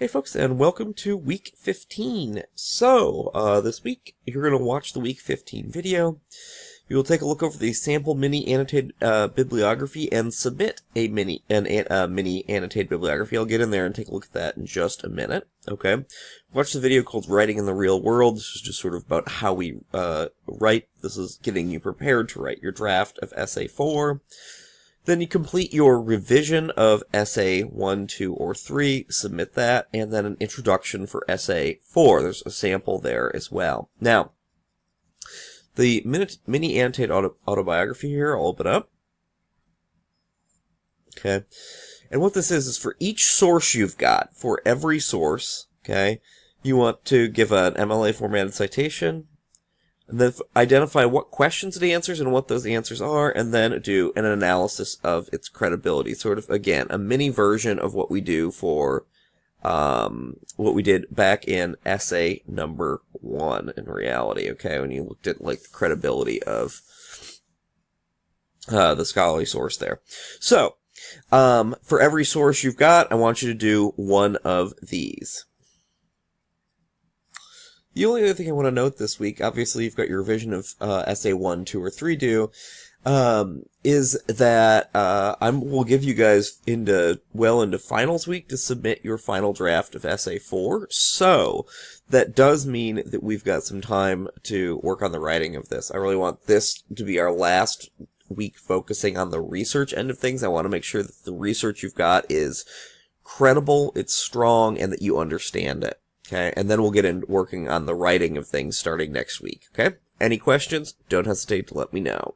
Hey folks, and welcome to week 15. This week, you're going to watch the week 15 video. You will take a look over the sample mini annotated bibliography and submit a mini annotated bibliography. I'll get in there and take a look at that in just a minute. Okay. Watch the video called Writing in the Real World. This is just sort of about how we write. This is getting you prepared to write your draft of Essay 4. Then you complete your revision of Essay 1, 2, or 3, submit that, and then an introduction for Essay 4. There's a sample there as well. Now, the mini annotated autobiography here, I'll open up. Okay. And what this is for each source you've got, for every source, okay, you want to give an MLA formatted citation, and then identify what questions it answers and what those answers are, and then do an analysis of its credibility. Sort of, again, a mini version of what we do for what we did back in essay number 1 in reality, okay, when you looked at like the credibility of the scholarly source there. So, for every source you've got, I want you to do one of these. The only other thing I want to note this week, obviously you've got your revision of Essay 1, 2, or 3 due, is that we'll give you guys into finals week to submit your final draft of Essay 4. So that does mean that we've got some time to work on the writing of this. I really want this to be our last week focusing on the research end of things. I want to make sure that the research you've got is credible, it's strong, and that you understand it. Okay, and then we'll get into working on the writing of things starting next week, okay? Any questions? Don't hesitate to let me know.